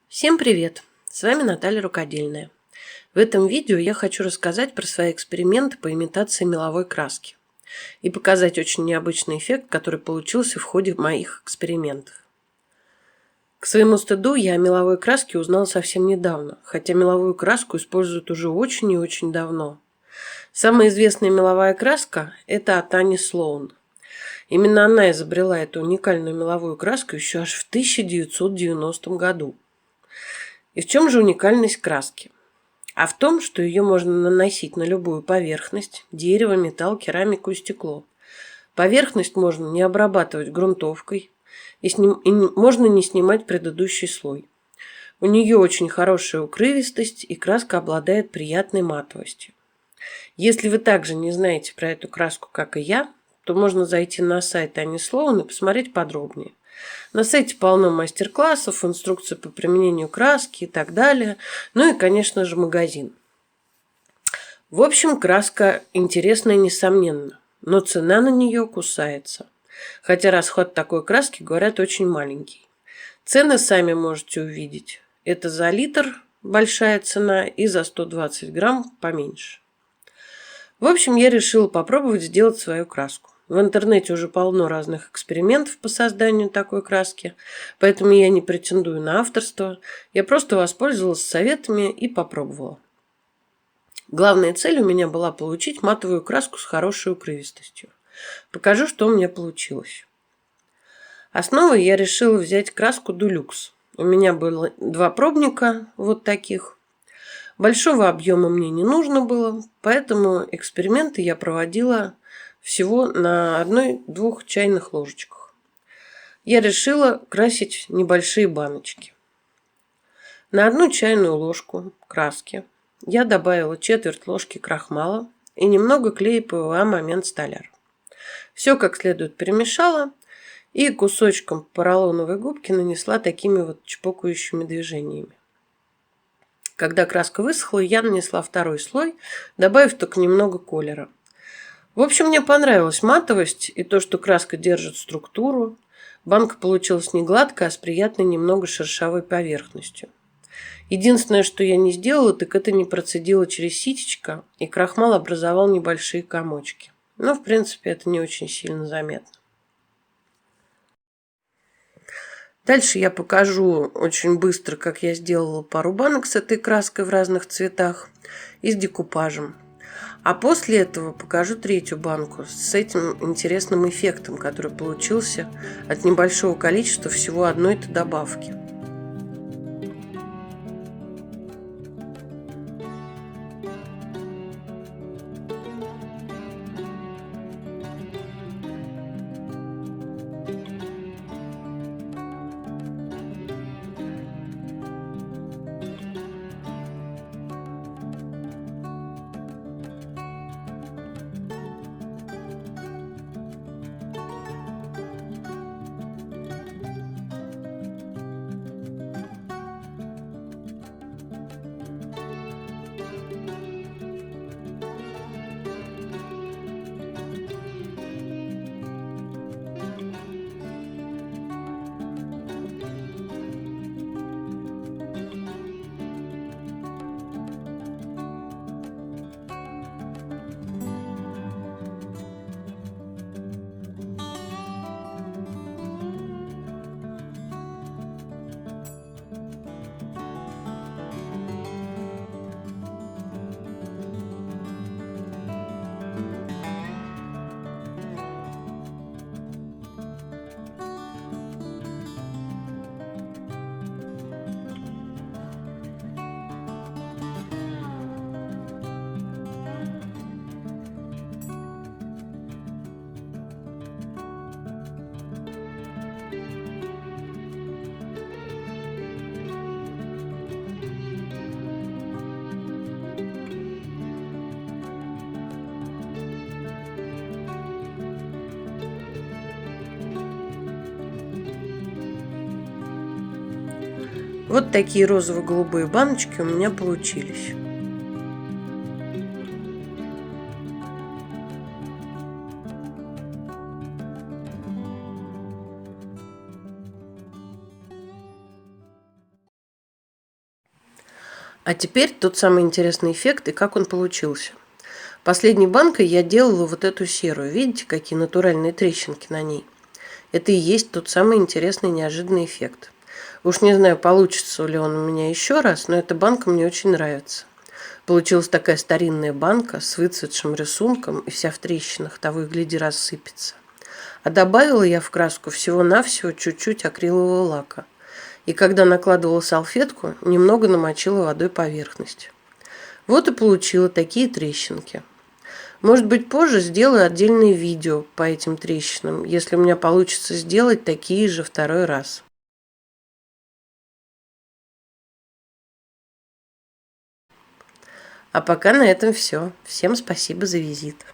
Всем привет! С вами Наталья Рукодельная. В этом видео я хочу рассказать про свои эксперименты по имитации меловой краски и показать очень необычный эффект, который получился в ходе моих экспериментов. К своему стыду я о меловой краске узнала совсем недавно, хотя меловую краску используют уже очень и очень давно. Самая известная меловая краска – это от Ани Слоун. Именно она изобрела эту уникальную меловую краску еще аж в 1990 году. И в чем же уникальность краски? А в том, что ее можно наносить на любую поверхность – дерево, металл, керамику и стекло. Поверхность можно не обрабатывать грунтовкой, можно не снимать предыдущий слой. У нее очень хорошая укрывистость, и краска обладает приятной матовостью. Если вы также не знаете про эту краску, как и я, то можно зайти на сайт Ани Слоун и посмотреть подробнее. На сайте полно мастер-классов, инструкций по применению краски и так далее. Ну и, конечно же, магазин. В общем, краска интересная, несомненно, но цена на нее кусается. Хотя расход такой краски, говорят, очень маленький. Цены сами можете увидеть. Это за литр большая цена и за 120 грамм поменьше. В общем, я решила попробовать сделать свою краску. В интернете уже полно разных экспериментов по созданию такой краски, поэтому я не претендую на авторство. Я просто воспользовалась советами и попробовала. Главная цель у меня была получить матовую краску с хорошей укрывистостью. Покажу, что у меня получилось. Основой я решила взять краску Dulux. У меня было 2 пробника вот таких. Большого объема мне не нужно было, поэтому эксперименты я проводила всего на 1-2 чайных ложечках. Я решила красить небольшие баночки. На 1 чайную ложку краски я добавила четверть ложки крахмала и немного клея ПВА Момент Столяр. Все как следует перемешала и кусочком поролоновой губки нанесла такими вот чпокающими движениями. Когда краска высохла, я нанесла 2-й слой, добавив только немного колера. В общем, мне понравилась матовость и то, что краска держит структуру. Банка получилась не гладкая, а с приятной немного шершавой поверхностью. Единственное, что я не сделала, так это не процедила через ситечко, и крахмал образовал небольшие комочки. Но, в принципе, это не очень сильно заметно. Дальше я покажу очень быстро, как я сделала пару банок с этой краской в разных цветах и с декупажем. А после этого покажу 3-ю банку с этим интересным эффектом, который получился от небольшого количества всего одной-то добавки. Вот такие розово-голубые баночки у меня получились. А теперь тот самый интересный эффект и как он получился. Последней банкой я делала вот эту серую. Видите, какие натуральные трещинки на ней? Это и есть тот самый интересный неожиданный эффект. Уж не знаю, получится ли он у меня еще раз, но эта банка мне очень нравится. Получилась такая старинная банка с выцветшим рисунком и вся в трещинах, того и гляди рассыпется. А добавила я в краску всего-навсего чуть-чуть акрилового лака. И когда накладывала салфетку, немного намочила водой поверхность. Вот и получила такие трещинки. Может быть, позже сделаю отдельное видео по этим трещинам, если у меня получится сделать такие же второй раз. А пока на этом все. Всем спасибо за визит.